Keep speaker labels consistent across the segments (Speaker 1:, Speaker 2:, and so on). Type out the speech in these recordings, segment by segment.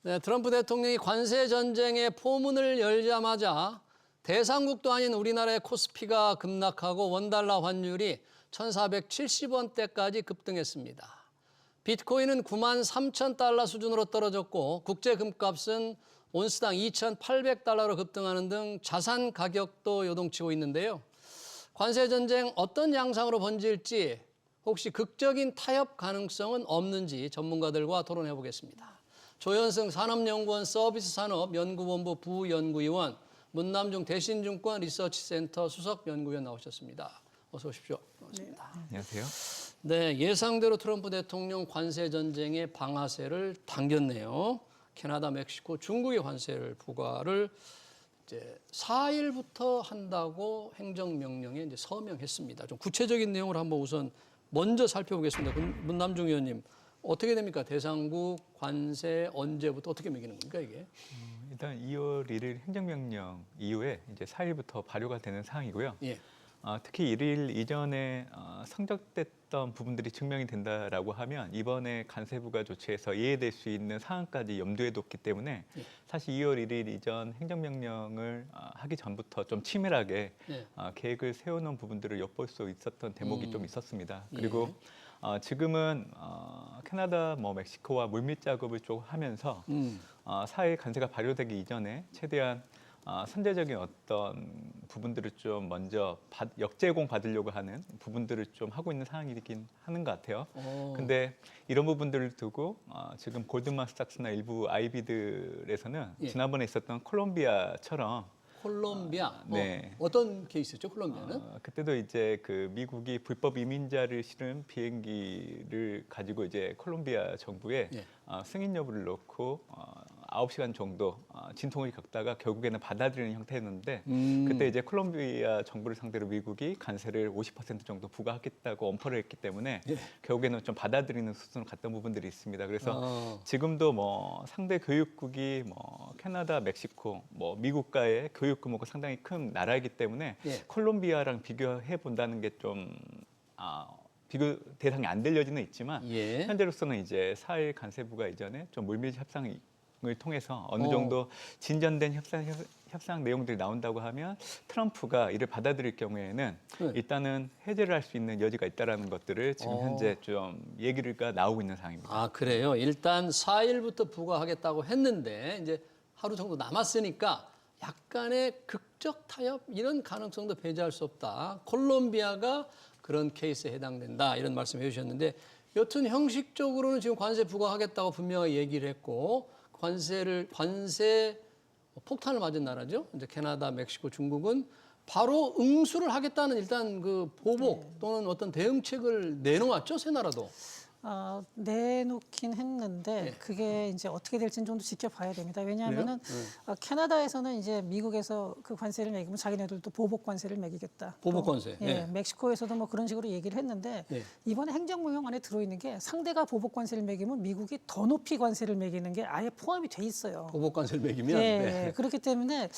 Speaker 1: 네, 트럼프 대통령이 관세 전쟁의 포문을 열자마자 대상국도 아닌 우리나라의 코스피가 급락하고 원달러 환율이 1,470원대까지 급등했습니다. 비트코인은 93,000달러 수준으로 떨어졌고 국제 금값은 온스당 2,800달러로 급등하는 등 자산 가격도 요동치고 있는데요. 관세 전쟁 어떤 양상으로 번질지 혹시 극적인 타협 가능성은 없는지 전문가들과 토론해 보겠습니다. 조현승 산업연구원 서비스산업연구본부 부연구위원, 문남중 대신증권 리서치센터 수석연구위원 나오셨습니다. 어서 오십시오. 반갑습니다.
Speaker 2: 네. 안녕하세요.
Speaker 1: 네, 예상대로 트럼프 대통령 관세 전쟁의 방아쇠를 당겼네요. 캐나다, 멕시코, 중국의 관세를 부과를 이제 4일부터 한다고 행정명령에 이제 서명했습니다. 좀 구체적인 내용을 한번 우선 먼저 살펴보겠습니다. 문남중 의원님, 어떻게 됩니까? 대상국 관세 언제부터 어떻게 매기는 겁니까 이게?
Speaker 2: 일단 2월 1일 행정명령 이후에 이제 4일부터 발효가 되는 사항이고요.
Speaker 1: 예.
Speaker 2: 특히 1일 이전에 성적됐던 부분들이 증명이 된다라고 하면 이번에 관세부가 조치해서 예외될 수 있는 사항까지 염두에 뒀기 때문에
Speaker 1: 예.
Speaker 2: 사실 2월 1일 이전 행정명령을 하기 전부터 좀 치밀하게
Speaker 1: 예.
Speaker 2: 계획을 세워놓은 부분들을 엿볼 수 있었던 대목이 좀 있었습니다.
Speaker 1: 예.
Speaker 2: 그리고 지금은 캐나다, 멕시코와 물밑 작업을 좀 하면서 4일 관세가 발효되기 이전에 최대한 선제적인 어떤 부분들을 좀 먼저 역제공 받으려고 하는 부분들을 좀 하고 있는 상황이긴 하는 것 같아요. 근데 이런 부분들을 두고 지금 골드만삭스나 일부 IB들에서는
Speaker 1: 예.
Speaker 2: 지난번에 있었던 콜롬비아처럼
Speaker 1: 콜롬비아.
Speaker 2: 네.
Speaker 1: 어떤 케이스죠? 콜롬비아는?
Speaker 2: 그때도 이제 그 미국이 불법 이민자를 실은 비행기를 가지고 이제 콜롬비아 정부에
Speaker 1: 예.
Speaker 2: 승인 여부를 놓고 9시간 정도 진통을 겪다가 결국에는 받아들이는 형태였는데 그때 이제 콜롬비아 정부를 상대로 미국이 관세를 50% 정도 부과하겠다고 엄포를 했기 때문에
Speaker 1: 예.
Speaker 2: 결국에는 좀 받아들이는 수준으로 갔던 부분들이 있습니다. 그래서 지금도 상대 교육국이 캐나다, 멕시코, 미국과의 교육 규모가 상당히 큰 나라이기 때문에
Speaker 1: 예.
Speaker 2: 콜롬비아랑 비교해 본다는 게 좀 비교 대상이 안 될 여지는 있지만
Speaker 1: 예.
Speaker 2: 현재로서는 이제 4일 관세부가 이전에 좀 물밀 협상을 통해서 어느 정도 진전된 협상 내용들이 나온다고 하면 트럼프가 이를 받아들일 경우에는
Speaker 1: 네.
Speaker 2: 일단은 해제를 할 수 있는 여지가 있다라는 것들을 지금 현재 좀 얘기가 나오고 있는 상황입니다.
Speaker 1: 아, 그래요. 일단 4일부터 부과하겠다고 했는데 이제 하루 정도 남았으니까 약간의 극적 타협 이런 가능성도 배제할 수 없다. 콜롬비아가 그런 케이스에 해당된다. 이런 말씀해 주셨는데 여튼 형식적으로는 지금 관세 부과하겠다고 분명히 얘기를 했고 관세 폭탄을 맞은 나라죠. 이제 캐나다, 멕시코, 중국은 바로 응수를 하겠다는 일단 그 보복 또는 어떤 대응책을 내놓았죠. 세 나라도.
Speaker 3: 내놓긴 했는데 그게 이제 어떻게 될지는 좀 더 지켜봐야 됩니다. 왜냐하면은
Speaker 1: 그래요?
Speaker 3: 캐나다에서는 이제 미국에서 그 관세를 매기면 자기네들도 보복 관세를 매기겠다.
Speaker 1: 보복 관세.
Speaker 3: 또,
Speaker 1: 예.
Speaker 3: 멕시코에서도 뭐 그런 식으로 얘기를 했는데
Speaker 1: 예.
Speaker 3: 이번에 행정명령 안에 들어있는 게 상대가 보복 관세를 매기면 미국이 더 높이 관세를 매기는 게 아예 포함이 돼 있어요.
Speaker 1: 보복 관세를 매기면.
Speaker 3: 예,
Speaker 1: 네.
Speaker 3: 그렇기 때문에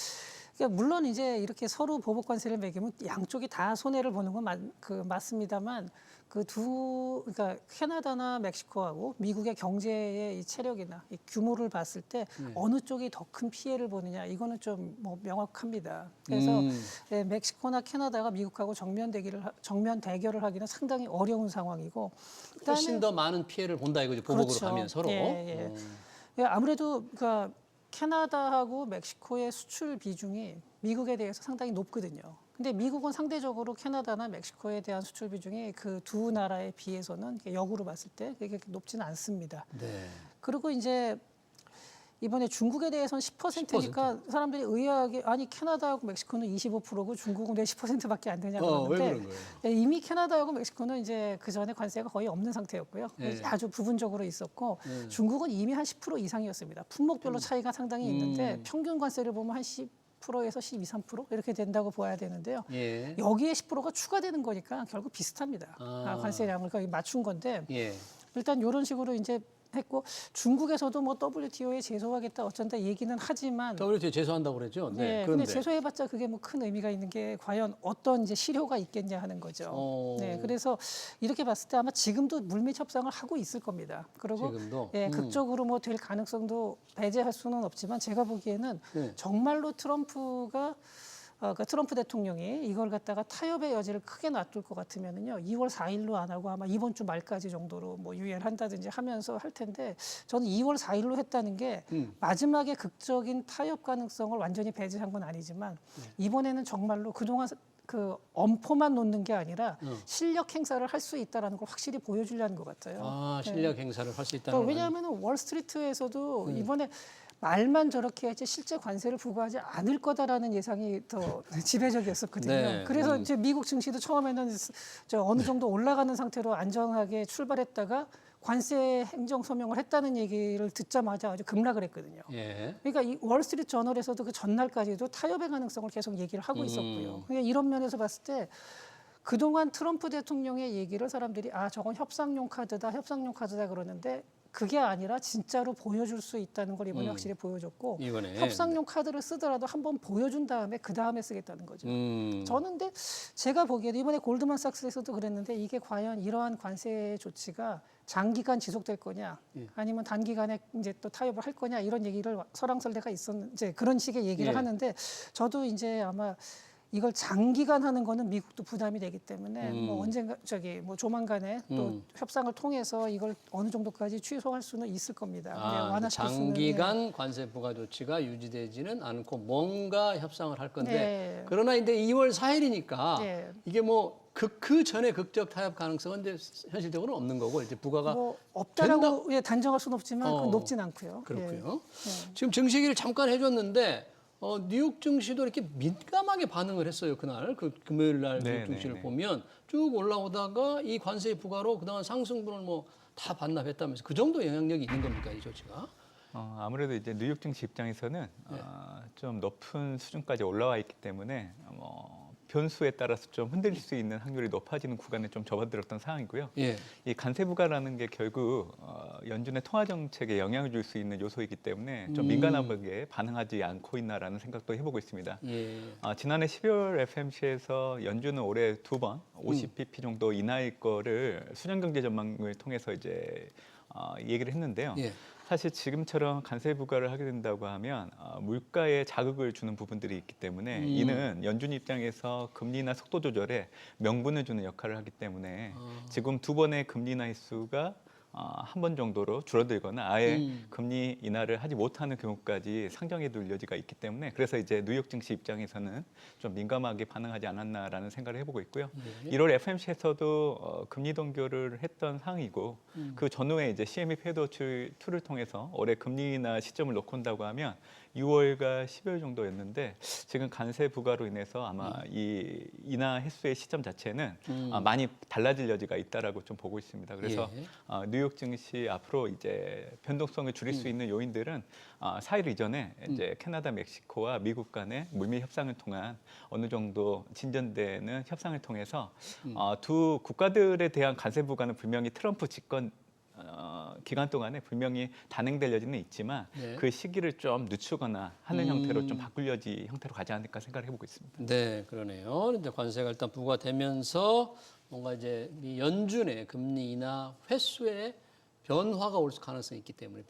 Speaker 3: 그러니까 물론 이제 이렇게 서로 보복 관세를 매기면 양쪽이 다 손해를 보는 건 맞습니다만 그러니까 캐나다나 멕시코하고 미국의 경제의 이 체력이나 이 규모를 봤을 때 어느 쪽이 더 큰 피해를 보느냐 이거는 좀 명확합니다. 그래서 멕시코나 캐나다가 미국하고 정면 대결을 하기는 상당히 어려운 상황이고
Speaker 1: 훨씬 더 많은 피해를 본다 이거죠. 보복으로
Speaker 3: 그렇죠.
Speaker 1: 가면 서로.
Speaker 3: 예. 아무래도 그러니까 캐나다하고 멕시코의 수출 비중이 미국에 대해서 상당히 높거든요. 근데 미국은 상대적으로 캐나다나 멕시코에 대한 수출 비중이 그 두 나라에 비해서는 역으로 봤을 때 그게 높지는 않습니다.
Speaker 1: 네.
Speaker 3: 그리고 이제 이번에 중국에 대해서는 10%니까 사람들이 의아하게 아니 캐나다하고 멕시코는 25%고 중국은 왜 10%밖에 안 되냐
Speaker 1: 왜
Speaker 3: 그러는데
Speaker 1: 그런 거예요?
Speaker 3: 이미 캐나다하고 멕시코는 이제 그 전에 관세가 거의 없는 상태였고요.
Speaker 1: 네.
Speaker 3: 아주 부분적으로 있었고 중국은 이미 한 10% 이상이었습니다. 품목별로 차이가 상당히 있는데 평균 관세를 보면 한 10%에서 12, 3% 이렇게 된다고 봐야 되는데요.
Speaker 1: 예.
Speaker 3: 여기에 10%가 추가되는 거니까 결국 비슷합니다. 관세량을 거의 맞춘 건데
Speaker 1: 예.
Speaker 3: 일단 이런 식으로 이제 했고 중국에서도 뭐 WTO에 제소하겠다 어쩐다 얘기는 하지만
Speaker 1: WTO 제소한다고 그랬죠.
Speaker 3: 네, 근데
Speaker 1: 그런데
Speaker 3: 제소해봤자 그게 뭐 큰 의미가 있는 게 과연 어떤 이제 실효가 있겠냐 하는 거죠. 네, 그래서 이렇게 봤을 때 아마 지금도 물밑 협상을 하고 있을 겁니다. 그리고
Speaker 1: 지금도
Speaker 3: 예, 극적으로 뭐 될 가능성도 배제할 수는 없지만 제가 보기에는 정말로 그러니까 트럼프 대통령이 이걸 갖다가 타협의 여지를 크게 놔둘 것 같으면은요, 2월 4일로 안 하고 아마 이번 주 말까지 정도로 뭐 유예한다든지 하면서 할 텐데, 저는 2월 4일로 했다는 게 마지막에 극적인 타협 가능성을 완전히 배제한 건 아니지만 이번에는 정말로 그동안 그 엄포만 놓는 게 아니라 실력 행사를 할 수 있다라는 걸 확실히 보여주려는 것 같아요.
Speaker 1: 아,
Speaker 3: 네.
Speaker 1: 실력 행사를 할 수 있다는
Speaker 3: 그러니까
Speaker 1: 건
Speaker 3: 왜냐하면 월스트리트에서도 이번에 말만 저렇게 했지 실제 관세를 부과하지 않을 거다라는 예상이 더 지배적이었었거든요.
Speaker 1: 네.
Speaker 3: 그래서 이제 미국 증시도 처음에는 어느 정도 올라가는 상태로 안정하게 출발했다가 관세 행정 서명을 했다는 얘기를 듣자마자 아주 급락을 했거든요.
Speaker 1: 예.
Speaker 3: 그러니까 이 월스트리트 저널에서도 그 전날까지도 타협의 가능성을 계속 얘기를 하고 있었고요. 그러니까 이런 면에서 봤을 때 그동안 트럼프 대통령의 얘기를 사람들이 저건 협상용 카드다 그러는데 그게 아니라 진짜로 보여줄 수 있다는 걸 이번에 확실히 보여줬고
Speaker 1: 이번에
Speaker 3: 협상용 카드를 쓰더라도 한번 보여준 다음에 그 다음에 쓰겠다는 거죠.
Speaker 1: 음.
Speaker 3: 저는 근데 제가 보기에도 이번에 골드만삭스에서도 그랬는데 이게 과연 이러한 관세 조치가 장기간 지속될 거냐 아니면 단기간에 이제 또 타협을 할 거냐 이런 얘기를 설왕설래가 이제 그런 식의 얘기를
Speaker 1: 예.
Speaker 3: 하는데 저도 이제 아마 이걸 장기간 하는 거는 미국도 부담이 되기 때문에 뭐 언젠가 뭐 조만간에 또 협상을 통해서 이걸 어느 정도까지 취소할 수는 있을 겁니다. 완화시킬 수는.
Speaker 1: 장기간 관세 부과 조치가 유지되지는 않고 뭔가 협상을 할 건데
Speaker 3: 네.
Speaker 1: 그러나 이제 2월 4일이니까
Speaker 3: 네.
Speaker 1: 이게 뭐 그 전에 극적 타협 가능성은 이제 현실적으로는 없는 거고 이제 부과가
Speaker 3: 뭐 없다라고 단정할 수는 없지만 그건 높진 않고요.
Speaker 1: 그렇고요.
Speaker 3: 예.
Speaker 1: 지금 증시 얘기를 잠깐 해줬는데 뉴욕 증시도 이렇게 민감하게 반응을 했어요. 그날 그 금요일 날
Speaker 2: 네,
Speaker 1: 뉴욕 증시를
Speaker 2: 네, 네.
Speaker 1: 보면 쭉 올라오다가 이 관세 부과로 그동안 상승분을 뭐 다 반납했다면서 그 정도 영향력이 있는 겁니까 이 조치가?
Speaker 2: 아무래도 이제 뉴욕 증시 입장에서는 좀 높은 수준까지 올라와 있기 때문에 변수에 따라서 좀 흔들릴 수 있는 확률이 높아지는 구간에 좀 접어들었던 상황이고요.
Speaker 1: 예.
Speaker 2: 이 관세 부과라는 게 결국 연준의 통화 정책에 영향을 줄 수 있는 요소이기 때문에 좀 민감하게 반응하지 않고 있나라는 생각도 해보고 있습니다.
Speaker 1: 예.
Speaker 2: 지난해 12월 FMC에서 연준은 올해 2번 50bp 정도 인하일 거를 수년경제 전망을 통해서 이제 얘기를 했는데요.
Speaker 1: 예.
Speaker 2: 사실 지금처럼 관세 부과를 하게 된다고 하면 물가에 자극을 주는 부분들이 있기 때문에 이는 연준 입장에서 금리 인하 속도 조절에 명분을 주는 역할을 하기 때문에 지금 2번의 금리 인하 횟수가 한 번 정도로 줄어들거나 아예 금리 인하를 하지 못하는 경우까지 상정해 둘 여지가 있기 때문에 그래서 이제 뉴욕 증시 입장에서는 좀 민감하게 반응하지 않았나라는 생각을 해보고 있고요. 1월 FMC에서도 금리 동결을 했던 상황이고 그 전후에 이제 CME 페이드 2를 통해서 올해 금리 인하 시점을 놓고 온다고 하면 6월과 12월 정도였는데 지금 관세 부과로 인해서 아마 이 인하 횟수의 시점 자체는 많이 달라질 여지가 있다라고 좀 보고 있습니다. 그래서 뉴욕 증시 앞으로 이제 변동성을 줄일 수 있는 요인들은 4일 이전에 이제 캐나다, 멕시코와 미국 간의 물밑 협상을 통한 어느 정도 진전되는 협상을 통해서 두 국가들에 대한 관세 부과는 분명히 트럼프 집권 기간 동안에 분명히 단행될 여지는 있지만 그 시기를 좀 늦추거나 하는 형태로 좀 바꿀 여지 형태로 가지 않을까 생각을 해보고 있습니다.
Speaker 1: 네, 그러네요. 이제 관세가 일단 부과되면서 뭔가 이제 이 연준의 금리 인하 횟수에 변화가 올 가능성이 있기 때문에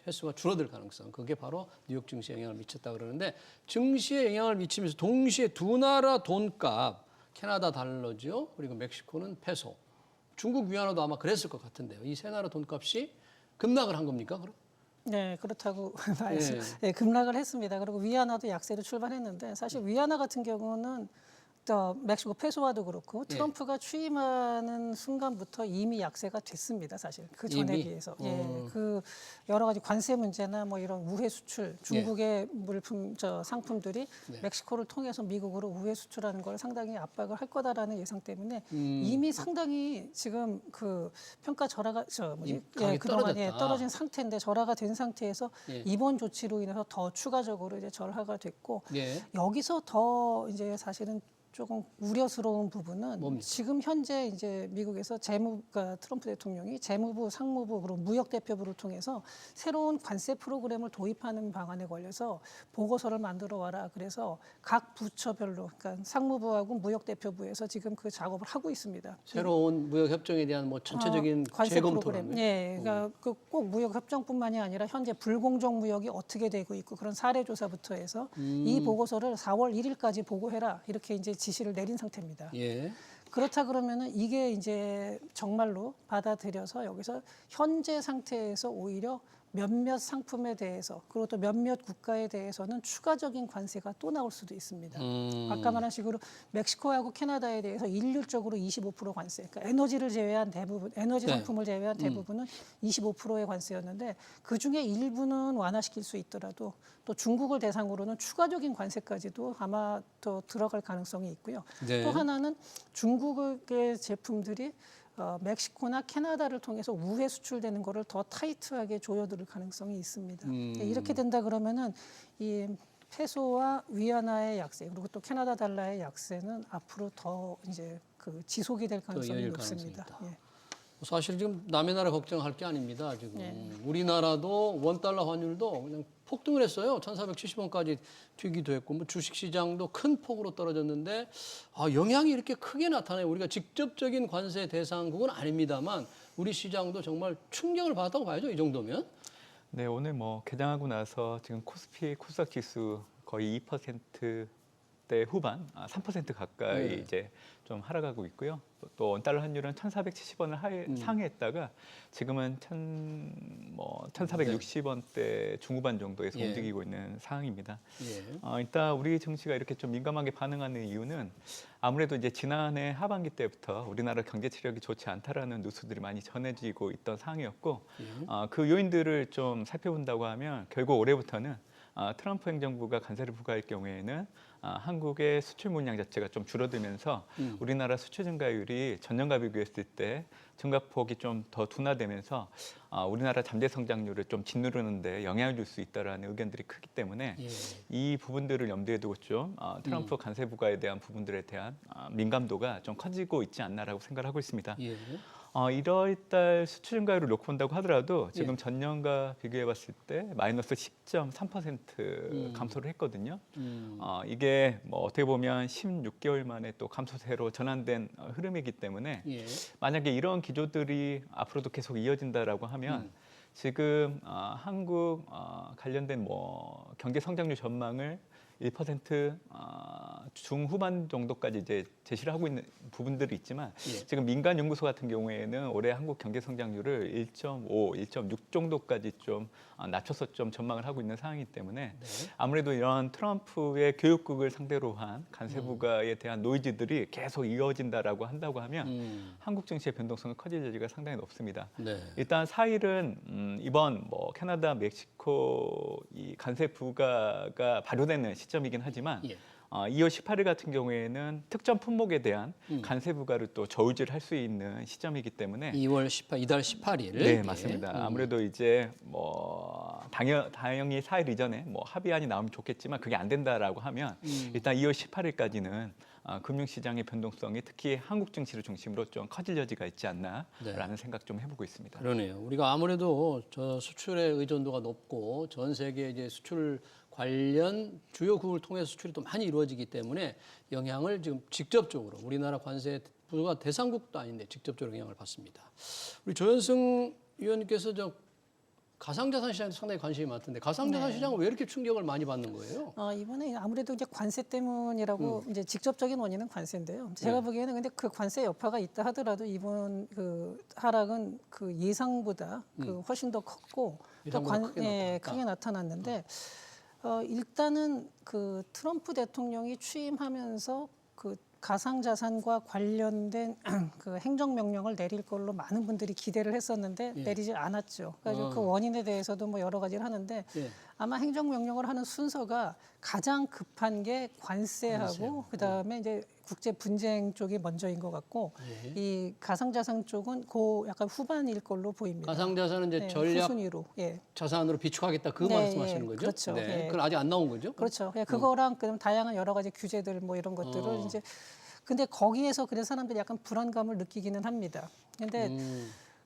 Speaker 1: 횟수가 줄어들 가능성, 그게 바로 뉴욕 증시에 영향을 미쳤다 그러는데 증시에 영향을 미치면서 동시에 두 나라 돈값, 캐나다 달러죠, 그리고 멕시코는 페소, 중국 위안화도 아마 그랬을 것 같은데요. 이 세 나라 돈값이 급락을 한 겁니까? 그럼?
Speaker 3: 네, 그렇다고 봐야죠. 네, 급락을 했습니다. 그리고 위안화도 약세로 출발했는데 사실 위안화 같은 경우는 또 멕시코 페소화도 그렇고 트럼프가 취임하는 순간부터 이미 약세가 됐습니다. 사실 그 전에
Speaker 1: 이미?
Speaker 3: 비해서 그 여러 가지 관세 문제나 뭐 이런 우회 수출 중국의 물품 상품들이 멕시코를 통해서 미국으로 우회 수출하는 걸 상당히 압박을 할 거다라는 예상 때문에 이미 상당히 지금 그 평가 절하가 그동안 떨어진 상태인데 절하가 된 상태에서 이번 조치로 인해서 더 추가적으로 이제 절하가 됐고 여기서 더 이제 사실은 조금 우려스러운 부분은
Speaker 1: 뭡니까?
Speaker 3: 지금 현재 이제 미국에서 그러니까 트럼프 대통령이 재무부, 상무부 그리고 무역대표부를 통해서 새로운 관세 프로그램을 도입하는 방안에 걸려서 보고서를 만들어 와라. 그래서 각 부처별로 그러니까 상무부하고 무역대표부에서 지금 그 작업을 하고 있습니다.
Speaker 1: 새로운 무역 협정에 대한 뭐 전체적인
Speaker 3: 관세
Speaker 1: 재검토를
Speaker 3: 프로그램. 예, 그러니까 꼭 무역 협정뿐만이 아니라 현재 불공정 무역이 어떻게 되고 있고 그런 사례 조사부터 해서 이 보고서를 4월 1일까지 보고해라 이렇게 이제 지시를 내린 상태입니다.
Speaker 1: 예.
Speaker 3: 그렇다 그러면은 이게 이제 정말로 받아들여서 여기서 현재 상태에서 오히려 몇몇 상품에 대해서 그리고 또 몇몇 국가에 대해서는 추가적인 관세가 또 나올 수도 있습니다. 아까 말한 식으로 멕시코하고 캐나다에 대해서 일률적으로 25% 관세, 그러니까 에너지를 제외한 대부분, 에너지
Speaker 1: 네.
Speaker 3: 상품을 제외한 대부분은 25%의 관세였는데 그 중에 일부는 완화시킬 수 있더라도 또 중국을 대상으로는 추가적인 관세까지도 아마 더 들어갈 가능성이 있고요.
Speaker 1: 네.
Speaker 3: 또 하나는 중국의 제품들이 멕시코나 캐나다를 통해서 우회 수출되는 거를 더 타이트하게 조여들 가능성이 있습니다. 이렇게 된다 그러면은 이 페소와 위안화의 약세 그리고 또 캐나다 달러의 약세는 앞으로 더 이제 그 지속이 될 가능성이
Speaker 1: 열릴
Speaker 3: 높습니다.
Speaker 1: 가능성이
Speaker 3: 예.
Speaker 1: 사실 지금 남의 나라 걱정할 게 아닙니다. 지금
Speaker 3: 네.
Speaker 1: 우리나라도 원달러 환율도 그냥 폭등을 했어요. 1,470원까지 튀기도 했고 뭐 주식 시장도 큰 폭으로 떨어졌는데 영향이 이렇게 크게 나타나요. 우리가 직접적인 관세 대상국은 아닙니다만 우리 시장도 정말 충격을 받았다고 봐야죠. 이 정도면.
Speaker 2: 네, 오늘 뭐 개장하고 나서 지금 코스피 코스닥 지수 거의 2%대 후반, 3% 가까이
Speaker 1: 네.
Speaker 2: 이제 좀 하락하고 있고요. 또 원달러 환율은 1,470원을 상회했다가 지금은 1,460원대 중후반 정도에서
Speaker 1: 예.
Speaker 2: 움직이고 있는 상황입니다.
Speaker 1: 예.
Speaker 2: 일단 우리 증시가 이렇게 좀 민감하게 반응하는 이유는 아무래도 이제 지난해 하반기 때부터 우리나라 경제 체력이 좋지 않다라는 뉴스들이 많이 전해지고 있던 상황이었고 그 요인들을 좀 살펴본다고 하면 결국 올해부터는 트럼프 행정부가 관세를 부과할 경우에는 한국의 수출 물량 자체가 좀 줄어들면서 우리나라 수출 증가율이 전년과 비교했을 때 증가폭이 좀 더 둔화되면서 우리나라 잠재 성장률을 좀 짓누르는 데 영향을 줄 수 있다라는 의견들이 크기 때문에
Speaker 1: 예.
Speaker 2: 이 부분들을 염두에 두고 좀 트럼프 관세 부과에 대한 부분들에 대한 민감도가 좀 커지고 있지 않나라고 생각을 하고 있습니다.
Speaker 1: 예.
Speaker 2: 1월 달 수출 증가율을 놓고 본다고 하더라도 지금 전년과 비교해 봤을 때 마이너스 10.3% 감소를 했거든요. 이게 뭐 어떻게 보면 16개월 만에 또 감소세로 전환된 흐름이기 때문에
Speaker 1: 예.
Speaker 2: 만약에 이런 기조들이 앞으로도 계속 이어진다라고 하면 지금 한국 관련된 뭐 경제 성장률 전망을 1% 중후반 정도까지 이제 제시를 하고 있는 부분들이 있지만
Speaker 1: 예.
Speaker 2: 지금 민간 연구소 같은 경우에는 올해 한국 경제 성장률을 1.5, 1.6 정도까지 좀 낮춰서 좀 전망을 하고 있는 상황이기 때문에 아무래도 이런 트럼프의 교육국을 상대로 한 관세 부과에 대한 노이즈들이 계속 이어진다라고 한다고 하면 한국 증시의 변동성은 커질 여지가 상당히 높습니다.
Speaker 1: 네.
Speaker 2: 일단 4일은 이번 뭐 캐나다, 멕시코 이 관세 부과가 발효되는 시점이긴 하지만
Speaker 1: 예.
Speaker 2: 2월 18일 같은 경우에는 특정 품목에 대한 관세 부과를 또 저울질을 할 수 있는 시점이기 때문에
Speaker 1: 2월 18, 이달 18일.
Speaker 2: 네, 맞습니다. 아무래도 이제 뭐 당연히 4일 이전에 뭐 합의안이 나오면 좋겠지만 그게 안 된다라고 하면 일단 2월 18일까지는 금융시장의 변동성이 특히 한국 증시를 중심으로 좀 커질 여지가 있지 않나라는 생각 좀 해보고 있습니다.
Speaker 1: 그러네요. 우리가 아무래도 저 수출의 의존도가 높고 전 세계 이제 수출 관련 주요국을 통해서 수출이 또 많이 이루어지기 때문에 영향을 지금 직접적으로 우리나라 관세 부가 대상국도 아닌데 직접적으로 영향을 받습니다. 우리 조현승 위원님께서 저 가상자산 시장에 상당히 관심이 많던데 가상자산 시장은 왜 이렇게 충격을 많이 받는 거예요?
Speaker 3: 이번에 아무래도 이제 관세 때문이라고 이제 직접적인 원인은 관세인데요. 제가 보기에는 근데 그 관세 여파가 있다 하더라도 이번 그 하락은 그 예상보다 그 훨씬 더 컸고 또
Speaker 1: 예상보다 크게 나타났다.
Speaker 3: 크게 나타났는데 일단은 그 트럼프 대통령이 취임하면서 그 가상자산과 관련된 그 행정명령을 내릴 걸로 많은 분들이 기대를 했었는데 내리지 않았죠. 그래서 그 원인에 대해서도 뭐 여러 가지를 하는데
Speaker 1: 예.
Speaker 3: 아마 행정명령을 하는 순서가 가장 급한 게 관세하고 그다음에 이제 국제 분쟁 쪽이 먼저인 것 같고
Speaker 1: 예.
Speaker 3: 이 가상자산 쪽은 그 약간 후반일 걸로 보입니다.
Speaker 1: 가상자산은 이제
Speaker 3: 네,
Speaker 1: 전략
Speaker 3: 후순위로. 예.
Speaker 1: 자산으로 비축하겠다 그
Speaker 3: 네,
Speaker 1: 말씀하시는
Speaker 3: 예,
Speaker 1: 거죠?
Speaker 3: 그렇죠.
Speaker 1: 네.
Speaker 3: 예.
Speaker 1: 그건 아직 안 나온 거죠?
Speaker 3: 그렇죠. 그거랑 그다음 다양한 여러 가지 규제들 뭐 이런 것들을 이제 근데 거기에서 그래서 사람들이 약간 불안감을 느끼기는 합니다. 근데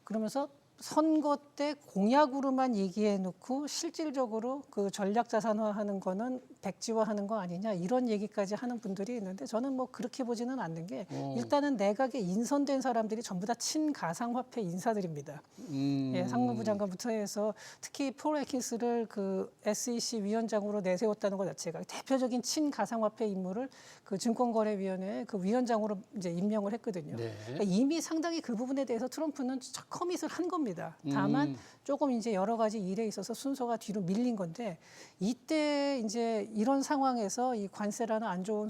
Speaker 3: 그러면서 선거 때 공약으로만 얘기해 놓고 실질적으로 그 전략 자산화하는 거는 백지화하는 거 아니냐 이런 얘기까지 하는 분들이 있는데 저는 뭐 그렇게 보지는 않는 게 일단은 내각에 인선된 사람들이 전부 다 친가상화폐 인사들입니다. 예, 상무부 장관부터 해서 특히 폴 애킨스를 그 SEC 위원장으로 내세웠다는 것 자체가 대표적인 친가상화폐 인물을 그 증권거래위원회 그 위원장으로 이제 임명을 했거든요.
Speaker 1: 네.
Speaker 3: 그러니까 이미 상당히 그 부분에 대해서 트럼프는 커밋을 한 겁니다. 다만 조금 이제 여러 가지 일에 있어서 순서가 뒤로 밀린 건데 이때 이제 이런 상황에서 이 관세라는 안 좋은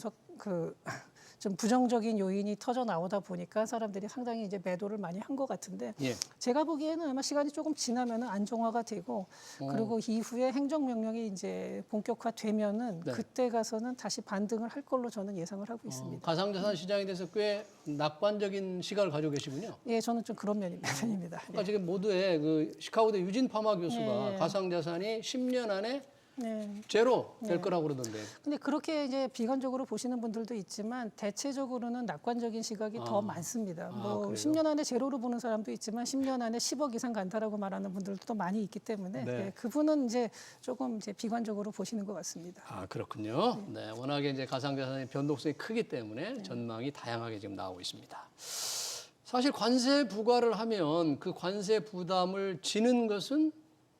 Speaker 3: 좀 부정적인 요인이 터져 나오다 보니까 사람들이 상당히 이제 매도를 많이 한 것 같은데
Speaker 1: 예.
Speaker 3: 제가 보기에는 아마 시간이 조금 지나면은 안정화가 되고 그리고 이후에 행정명령이 이제 본격화되면은
Speaker 1: 네.
Speaker 3: 그때 가서는 다시 반등을 할 걸로 저는 예상을 하고 있습니다.
Speaker 1: 가상자산 시장에 대해서 꽤 낙관적인 시각을 가지고 계시군요.
Speaker 3: 예, 저는 좀 그런 편입니다.
Speaker 1: 아까 지금 모두의 그 시카고대 유진 파마 교수가
Speaker 3: 예.
Speaker 1: 가상자산이 10년 안에
Speaker 3: 네.
Speaker 1: 제로 될 거라고 그러던데.
Speaker 3: 근데 그렇게 이제 비관적으로 보시는 분들도 있지만 대체적으로는 낙관적인 시각이 더 많습니다. 뭐
Speaker 1: 그래요?
Speaker 3: 10년 안에 제로로 보는 사람도 있지만 10년 안에 10억 이상 간다라고 말하는 분들도 또 많이 있기 때문에
Speaker 1: 네.
Speaker 3: 예, 그분은 이제 조금 이제 비관적으로 보시는 것 같습니다.
Speaker 1: 아, 그렇군요. 네, 워낙에 이제 가상자산의 변동성이 크기 때문에 전망이 다양하게 지금 나오고 있습니다. 사실 관세 부과를 하면 그 관세 부담을 지는 것은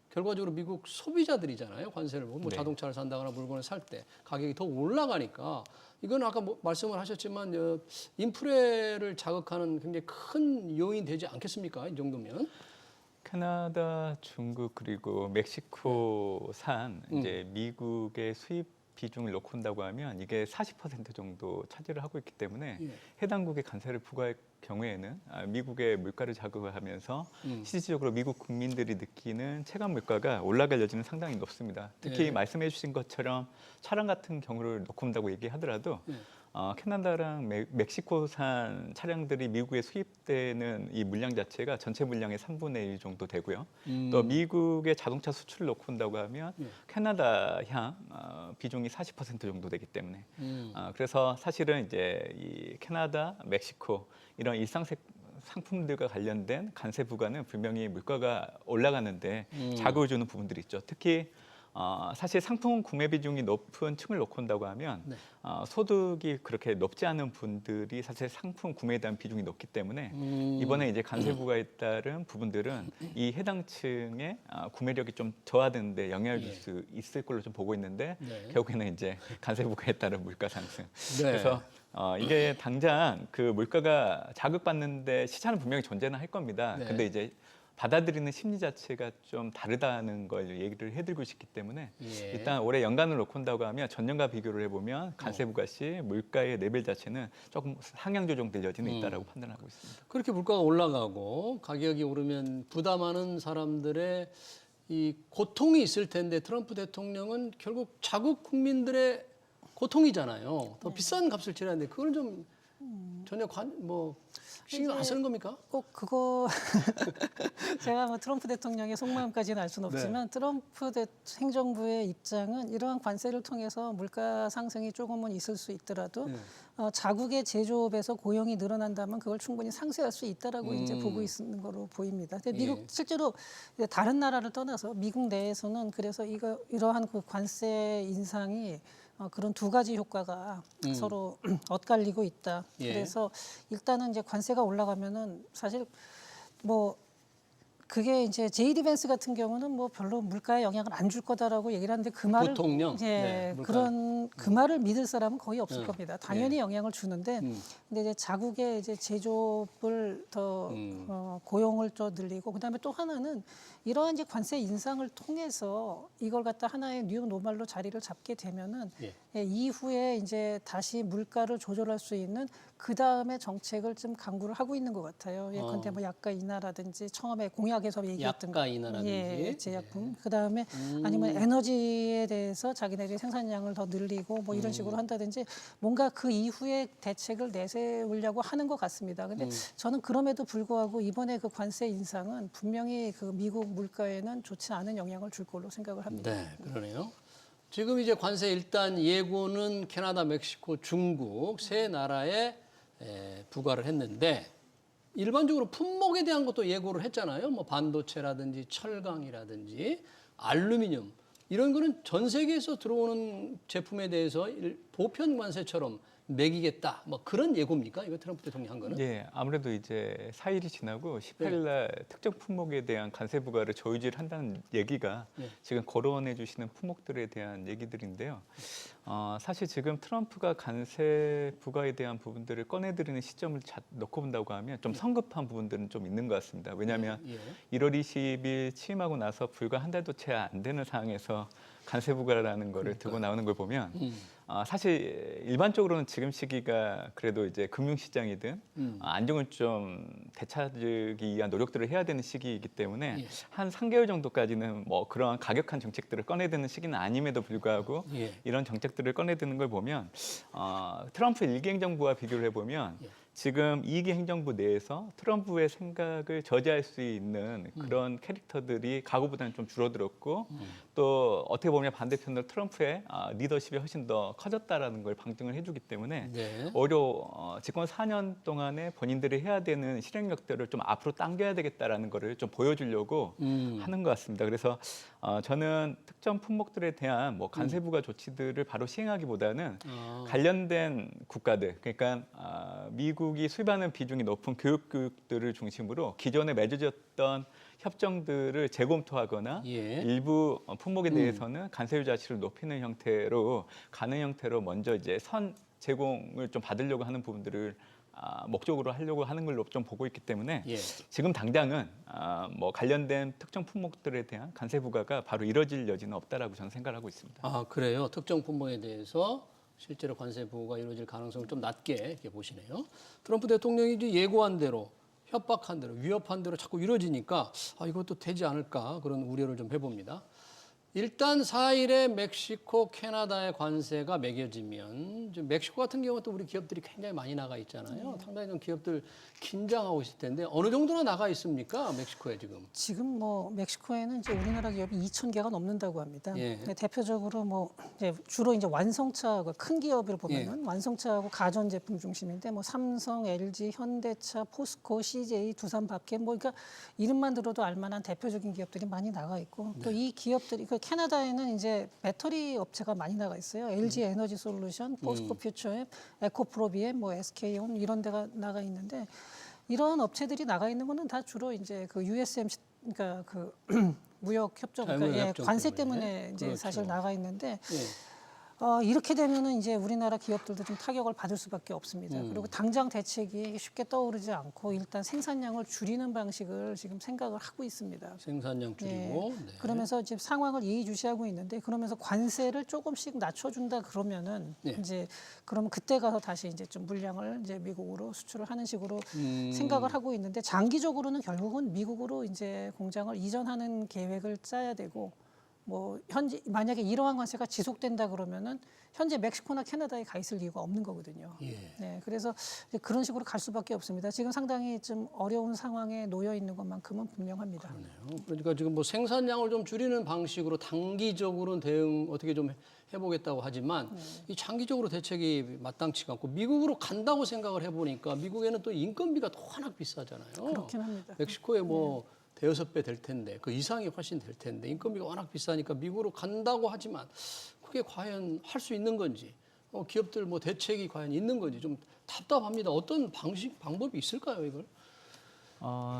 Speaker 1: 결과적으로 미국 소비자들이잖아요. 관세를 뭐
Speaker 2: 네.
Speaker 1: 자동차를 산다거나 물건을 살 때 가격이 더 올라가니까 이건 아까 뭐 말씀을 하셨지만 인플레를 자극하는 굉장히 큰 요인이 되지 않겠습니까? 이 정도면.
Speaker 2: 캐나다, 중국 그리고 멕시코산 이제 미국의 수입 비중을 놓고 온다고 하면 이게 40% 정도 차지를 하고 있기 때문에
Speaker 1: 예.
Speaker 2: 해당국의 관세를 부과할 경우에는 미국의 물가를 자극하면서 실질적으로 미국 국민들이 느끼는 체감 물가가 올라갈 여지는 상당히 높습니다. 특히
Speaker 1: 예.
Speaker 2: 말씀해 주신 것처럼 차량 같은 경우를 놓고 온다고 얘기하더라도
Speaker 1: 예.
Speaker 2: 캐나다랑 멕시코산 차량들이 미국에 수입되는 이 물량 자체가 전체 물량의 3분의 1 정도 되고요. 또 미국의 자동차 수출을 놓고 온다고 하면 캐나다향 비중이 40% 정도 되기 때문에 그래서 사실은 이제 이 캐나다, 멕시코 이런 일상 상품들과 관련된 관세 부과는 분명히 물가가 올라가는데 자극을 주는 부분들이 있죠. 특히 사실 상품 구매 비중이 높은 층을 놓고 온다고 하면
Speaker 1: 네.
Speaker 2: 소득이 그렇게 높지 않은 분들이 사실 상품 구매에 대한 비중이 높기 때문에 이번에 이제 관세 부과에 따른 부분들은 이 해당 층의 구매력이 좀 저하되는데 영향을 줄 수 있을 걸로 좀 보고 있는데
Speaker 1: 네.
Speaker 2: 결국에는 이제 관세 부과에 따른 물가 상승.
Speaker 1: 네.
Speaker 2: 그래서 이게 당장 그 물가가 자극받는데 시차는 분명히 존재는 할 겁니다.
Speaker 1: 네.
Speaker 2: 근데 이제 받아들이는 심리 자체가 좀 다르다는 걸 얘기를 해드리고 싶기 때문에
Speaker 1: 예.
Speaker 2: 일단 올해 연간을 놓고 온다고 하면 전년과 비교를 해보면 관세 부과 시 물가의 레벨 자체는 조금 상향 조정될 여지는 있다라고 판단하고 있습니다.
Speaker 1: 그렇게 물가가 올라가고 가격이 오르면 부담하는 사람들의 이 고통이 있을 텐데 트럼프 대통령은 결국 자국 국민들의 고통이잖아요. 더 비싼 값을 치러야 하는데 그걸 좀 전혀 신경 안 쓰는 겁니까?
Speaker 3: 꼭 그거 제가 뭐 트럼프 대통령의 속마음까지는 알 수는 없지만 트럼프 행정부의 입장은 이러한 관세를 통해서 물가 상승이 조금은 있을 수 있더라도 자국의 제조업에서 고용이 늘어난다면 그걸 충분히 상쇄할 수 있다라고 이제 보고 있는 거로 보입니다. 근데 미국 실제로 다른 나라를 떠나서 미국 내에서는 그래서 이러한 그 관세 인상이 그런 두 가지 효과가 서로 엇갈리고 있다.
Speaker 1: 예.
Speaker 3: 그래서 일단은 이제 관세가 올라가면은 사실 뭐 그게 이제 제이디 벤스 같은 경우는 뭐 별로 물가에 영향을 안 줄 거다라고 얘기를 하는데 그 말을
Speaker 1: 부통령?
Speaker 3: 예,
Speaker 1: 네,
Speaker 3: 그런 그 말을 믿을 사람은 거의 없을 겁니다. 당연히
Speaker 1: 예.
Speaker 3: 영향을 주는데 근데 이제 자국의 이제 제조업을 더 고용을 더 늘리고 그다음에 또 하나는 이러한 이제 관세 인상을 통해서 이걸 갖다 하나의 뉴 노멀로 자리를 잡게 되면은 예, 이후에 이제 다시 물가를 조절할 수 있는 그 다음에 정책을 좀 강구를 하고 있는 것 같아요. 예컨대 뭐 약간 인하라든지 처음에 공약 파악해서 얘기했던
Speaker 1: 약가인이라든지.
Speaker 3: 예, 제약품. 그다음에 아니면 에너지에 대해서 자기네들이 생산량을 더 늘리고 뭐 이런 식으로 한다든지 뭔가 그 이후에 대책을 내세우려고 하는 것 같습니다. 근데 저는 그럼에도 불구하고 이번에 그 관세 인상은 분명히 그 미국 물가에는 좋지 않은 영향을 줄 걸로 생각을 합니다.
Speaker 1: 네, 그러네요. 지금 이제 관세 일단 예고는 캐나다, 멕시코, 중국 세 나라에 부과를 했는데 일반적으로 품목에 대한 것도 예고를 했잖아요. 뭐 반도체라든지 철강이라든지 알루미늄 이런 거는 전 세계에서 들어오는 제품에 대해서 보편 관세처럼 매기겠다. 뭐 그런 예고입니까? 이거 트럼프 대통령이 한 거는?
Speaker 2: 예, 아무래도 이제 4일이 지나고 18일날 특정 품목에 대한 관세 부과를 저희질한다는 얘기가 지금 거론해 주시는 품목들에 대한 얘기들인데요. 사실 지금 트럼프가 관세 부과에 대한 부분들을 꺼내드리는 시점을 놓고 본다고 하면 좀 성급한 부분들은 좀 있는 것 같습니다. 왜냐하면 1월 20일 취임하고 나서 불과 한 달도 채 안 되는 상황에서 관세 부과라는 거를 들고 나오는 걸 보면 사실 일반적으로는 지금 시기가 그래도 이제 금융시장이든 안정을 좀 되찾기 위한 노력들을 해야 되는 시기이기 때문에 한 3개월 정도까지는 뭐 그러한 가격한 정책들을 꺼내드는 시기는 아님에도 불구하고 이런 정책들을 꺼내드는 걸 보면 트럼프 1기 행정부와 비교를 해보면 지금 2기 행정부 내에서 트럼프의 생각을 저지할 수 있는 그런 캐릭터들이 과거보다는 좀 줄어들었고 또 어떻게 보면 반대편으로 트럼프의 리더십이 훨씬 더 커졌다라는 걸 방증을 해주기 때문에 오히려 집권 4년 동안에 본인들이 해야 되는 실행력들을 좀 앞으로 당겨야 되겠다라는 거를 좀 보여주려고 하는 것 같습니다. 그래서 저는 특정 품목들에 대한 뭐 관세 부과 조치들을 바로 시행하기보다는 관련된 국가들, 그러니까 미국이 수입하는 비중이 높은 교육들을 중심으로 기존에 맺어졌던 협정들을 재검토하거나 일부 품목에 대해서는 관세율 자체를 높이는 형태로 가는 형태로 먼저 이제 선 제공을 좀 받으려고 하는 부분들을 목적으로 하려고 하는 걸로 좀 보고 있기 때문에 지금 당장은 뭐 관련된 특정 품목들에 대한 관세 부과가 바로 이뤄질 여지는 없다라고 저는 생각을 하고 있습니다.
Speaker 1: 아, 그래요. 특정 품목에 대해서 실제로 관세 부과가 이루어질 가능성을 좀 낮게 이렇게 보시네요. 트럼프 대통령이 이제 예고한 대로 협박한 대로 위협한 대로 자꾸 이루어지니까 이것도 되지 않을까 그런 우려를 좀 해봅니다. 일단 4일에 멕시코, 캐나다의 관세가 매겨지면 이제 멕시코 같은 경우는 또 우리 기업들이 굉장히 많이 나가 있잖아요. 상당히 좀 기업들 긴장하고 있을 텐데 어느 정도나 나가 있습니까? 멕시코에 지금.
Speaker 3: 지금 뭐 멕시코에는 이제 우리나라 기업이 2,000개가 넘는다고 합니다. 근데 대표적으로 뭐 이제 주로 이제 완성차 큰 기업을 보면은 완성차하고 가전 제품 중심인데 뭐 삼성, LG, 현대차, 포스코, CJ, 두산밥켓 뭐 그러니까 이름만 들어도 알만한 대표적인 기업들이 많이 나가 있고 또 이 기업들이 캐나다에는 이제 배터리 업체가 많이 나가 있어요. LG 에너지 솔루션, 포스코 퓨처엠, 에코프로비엠, 뭐 SK온 이런 데가 나가 있는데 이런 업체들이 나가 있는 거는 다 주로 이제 그 USMC 그러니까 그 무역 협정 그러니까 관세 때문에 이제 사실 나가 있는데 이렇게 되면은 이제 우리나라 기업들도 좀 타격을 받을 수밖에 없습니다. 그리고 당장 대책이 쉽게 떠오르지 않고 일단 생산량을 줄이는 방식을 지금 생각을 하고 있습니다.
Speaker 1: 생산량 줄이고.
Speaker 3: 그러면서 지금 상황을 예의주시하고 있는데 그러면서 관세를 조금씩 낮춰준다 그러면은 이제 그러면 그때 가서 다시 이제 좀 물량을 이제 미국으로 수출을 하는 식으로 생각을 하고 있는데 장기적으로는 결국은 미국으로 이제 공장을 이전하는 계획을 짜야 되고. 뭐 현재 만약에 이러한 관세가 지속된다 그러면은 현재 멕시코나 캐나다에 가 있을 이유가 없는 거거든요. 네, 그래서 이제 그런 식으로 갈 수밖에 없습니다. 지금 상당히 좀 어려운 상황에 놓여 있는 것만큼은 분명합니다.
Speaker 1: 그러네요. 그러니까 지금 뭐 생산량을 좀 줄이는 방식으로 단기적으로는 대응 어떻게 좀 해보겠다고 하지만 이 장기적으로 대책이 마땅치가 않고 미국으로 간다고 생각을 해보니까 미국에는 또 인건비가 또 워낙 비싸잖아요.
Speaker 3: 그렇긴 합니다.
Speaker 1: 멕시코에 뭐 대여섯 배 될 텐데 그 이상이 훨씬 될 텐데 인건비가 워낙 비싸니까 미국으로 간다고 하지만 그게 과연 할 수 있는 건지 기업들 뭐 대책이 과연 있는 건지 좀 답답합니다. 어떤 방법이 있을까요, 이걸?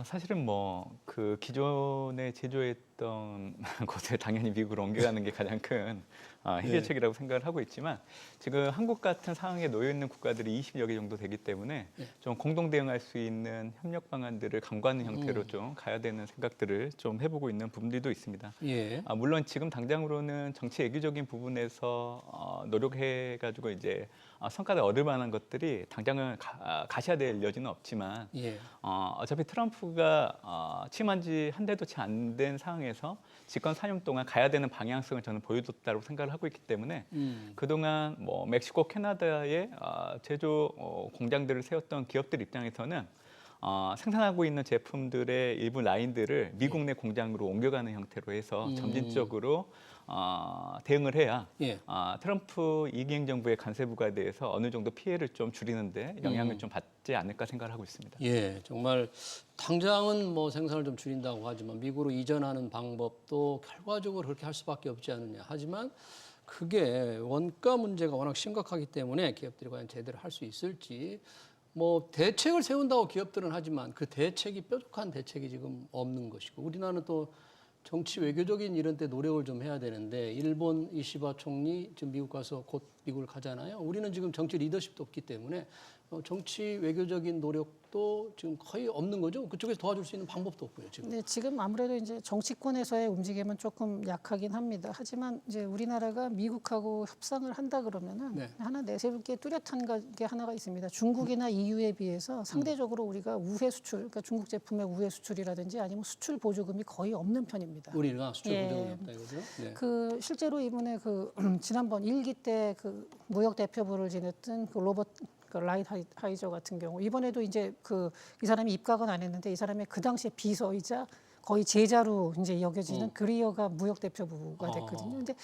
Speaker 2: 사실은 뭐 그 기존에 제조했던 있던 곳에 당연히 미국으로 옮겨가는 게 가장 큰 해결책이라고 생각을 하고 있지만 지금 한국 같은 상황에 놓여 있는 국가들이 20여 개 정도 되기 때문에 좀 공동 대응할 수 있는 협력 방안들을 강구하는 형태로 좀 가야 되는 생각들을 좀 해보고 있는 부분들도 있습니다.
Speaker 1: 예.
Speaker 2: 물론 지금 당장으로는 정치 외교적인 부분에서 노력해가지고 이제 성과를 얻을 만한 것들이 당장은 가셔야 될 여지는 없지만
Speaker 1: 예.
Speaker 2: 어차피 트럼프가 취임한 지 한 달도 채 안 된 상황에서 집권 4년 동안 가야 되는 방향성을 저는 보여줬다고 생각을 하고 있기 때문에 그동안 뭐 멕시코, 캐나다의 제조 공장들을 세웠던 기업들 입장에서는 생산하고 있는 제품들의 일부 라인들을 미국 내 공장으로 옮겨가는 형태로 해서 점진적으로 대응을 해야
Speaker 1: 예.
Speaker 2: 트럼프 이기 행정부의 관세 부과에 대해서 어느 정도 피해를 좀 줄이는데 영향을 좀 받지 않을까 생각을 하고 있습니다.
Speaker 1: 예, 정말 당장은 뭐 생산을 좀 줄인다고 하지만 미국으로 이전하는 방법도 결과적으로 그렇게 할 수밖에 없지 않느냐. 하지만 그게 원가 문제가 워낙 심각하기 때문에 기업들이 과연 제대로 할 수 있을지 뭐 대책을 세운다고 기업들은 하지만 그 대책이 뾰족한 대책이 지금 없는 것이고 우리나라는 또 정치 외교적인 이런 때 노력을 좀 해야 되는데 일본 이시바 총리 지금 미국 가서 곧 미국을 가잖아요. 우리는 지금 정치 리더십도 없기 때문에 정치 외교적인 노력도 지금 거의 없는 거죠. 그쪽에서 도와줄 수 있는 방법도 없고요. 지금.
Speaker 3: 네, 지금 아무래도 이제 정치권에서의 움직임은 조금 약하긴 합니다. 하지만 이제 우리나라가 미국하고 협상을 한다 그러면은
Speaker 1: 네.
Speaker 3: 하나 내세울 게 뚜렷한 게 하나가 있습니다. 중국이나 EU에 비해서 상대적으로 우리가 우회 수출, 그러니까 중국 제품의 우회 수출이라든지 아니면 수출 보조금이 거의 없는 편입니다.
Speaker 1: 우리가 수출
Speaker 3: 예.
Speaker 1: 보조금이 없다 이거죠. 네.
Speaker 3: 그 실제로 이번에 그 지난번 1기 때 그 무역 대표부를 지냈던 그 로버트 라이트하이저 같은 경우 이번에도 이제 그 이 사람이 입각은 안 했는데 이 사람의 그 당시에 비서이자 거의 제자로 이제 여겨지는 그리어가 무역 대표부가 됐거든요. 근데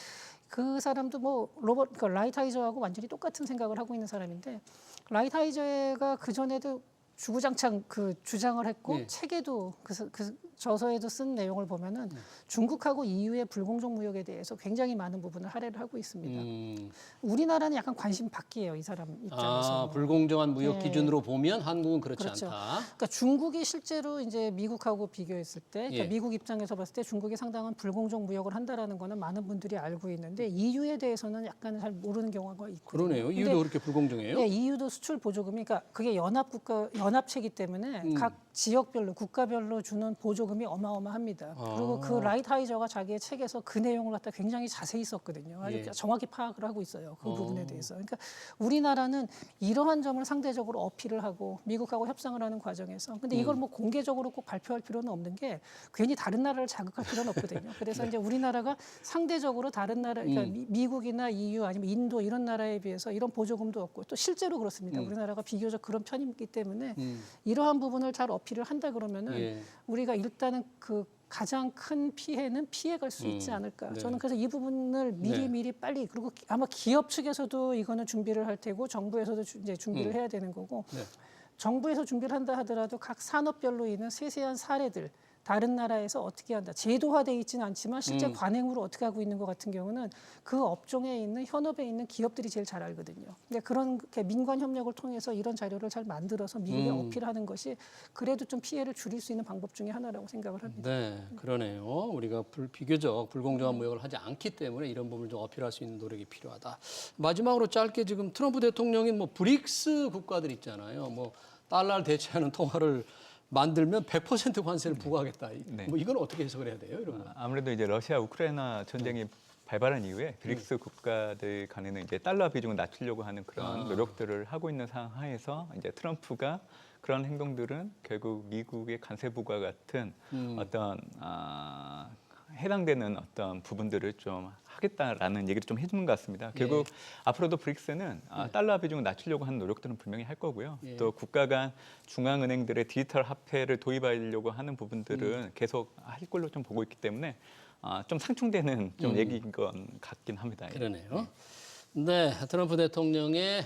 Speaker 3: 그 사람도 뭐 로버트 라이트하이저하고 완전히 똑같은 생각을 하고 있는 사람인데 라이트하이저가 그 전에도 주구장창 그 주장을 했고
Speaker 1: 네.
Speaker 3: 책에도 그 저서에도 쓴 내용을 보면은 중국하고 EU의 불공정 무역에 대해서 굉장히 많은 부분을 할애를 하고 있습니다. 우리나라는 약간 관심 밖이에요, 이 사람 입장에서.
Speaker 1: 불공정한 무역
Speaker 3: 네.
Speaker 1: 기준으로 보면 한국은 그렇지
Speaker 3: 그렇죠.
Speaker 1: 않다.
Speaker 3: 그러니까 중국이 실제로 이제 미국하고 비교했을 때, 그러니까
Speaker 1: 예.
Speaker 3: 미국 입장에서 봤을 때 중국이 상당한 불공정 무역을 한다라는 거는 많은 분들이 알고 있는데 EU에 대해서는 약간 잘 모르는 경우가 있거든요.
Speaker 1: 그러네요. 이유도 그렇게 불공정해요?
Speaker 3: 네, EU도 수출 보조금이 그러니까 그게 연합체이기 때문에 각 지역별로 국가별로 주는 보조금이 어마어마합니다. 그리고 그 라이트하이저가 자기의 책에서 그 내용을 갖다 굉장히 자세히 썼거든요. 아주
Speaker 1: 예.
Speaker 3: 정확히 파악을 하고 있어요. 그 부분에 대해서. 그러니까 우리나라는 이러한 점을 상대적으로 어필을 하고 미국하고 협상을 하는 과정에서 근데 이걸 뭐 공개적으로 꼭 발표할 필요는 없는 게 괜히 다른 나라를 자극할 필요는 없거든요. 그래서 이제 우리나라가 상대적으로 다른 나라 그러니까 미국이나 EU 아니면 인도 이런 나라에 비해서 이런 보조금도 없고 또 실제로 그렇습니다. 우리나라가 비교적 그런 편이기 때문에 이러한 부분을 잘 어필을 한다 그러면은
Speaker 1: 예.
Speaker 3: 우리가 일단은 그 가장 큰 피해는 피해갈 수 있지 않을까.
Speaker 1: 네.
Speaker 3: 저는 그래서 이 부분을 미리 빨리 그리고 아마 기업 측에서도 이거는 준비를 할 테고 정부에서도 이제 준비를 해야 되는 거고
Speaker 1: 네.
Speaker 3: 정부에서 준비를 한다 하더라도 각 산업별로 있는 세세한 사례들 다른 나라에서 어떻게 한다. 제도화돼 있지는 않지만 실제 관행으로 어떻게 하고 있는 것 같은 경우는 그 업종에 있는 현업에 있는 기업들이 제일 잘 알거든요. 근데 그런 민관 협력을 통해서 이런 자료를 잘 만들어서 미국에 어필하는 것이 그래도 좀 피해를 줄일 수 있는 방법 중에 하나라고 생각을 합니다.
Speaker 1: 네, 그러네요. 우리가 비교적 불공정한 무역을 하지 않기 때문에 이런 부분을 좀 어필할 수 있는 노력이 필요하다. 마지막으로 짧게 지금 트럼프 대통령이 뭐 브릭스 국가들 있잖아요. 뭐 달러를 대체하는 통화를 만들면 100% 관세를 부과하겠다.
Speaker 2: 네.
Speaker 1: 뭐 이건 어떻게 해석을 해야 돼요, 이런 거?
Speaker 2: 아무래도 이제 러시아 우크라이나 전쟁이 발발한 이후에 브릭스 국가들 간에는 이제 달러 비중을 낮추려고 하는 그런 노력들을 하고 있는 상황에서 이제 트럼프가 그런 행동들은 결국 미국의 관세 부과 같은 어떤 해당되는 어떤 부분들을 좀 하겠다라는 얘기를 좀 해주는 것 같습니다. 결국 앞으로도 브릭스는 달러 비중을 낮추려고 하는 노력들은 분명히 할 거고요. 또 국가 간 중앙은행들의 디지털 화폐를 도입하려고 하는 부분들은 계속 할 걸로 좀 보고 있기 때문에 좀 상충되는 좀 얘기인 것 같긴 합니다.
Speaker 1: 그러네요. 네, 트럼프 대통령의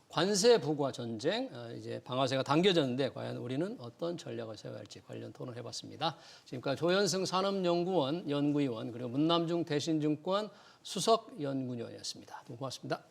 Speaker 1: 관세 부과 전쟁, 이제 방아쇠가 당겨졌는데 과연 우리는 어떤 전략을 세워야 할지 관련 토론해봤습니다. 지금까지 조현승 산업연구원 연구위원 그리고 문남중 대신증권 수석 연구위원이었습니다. 고맙습니다.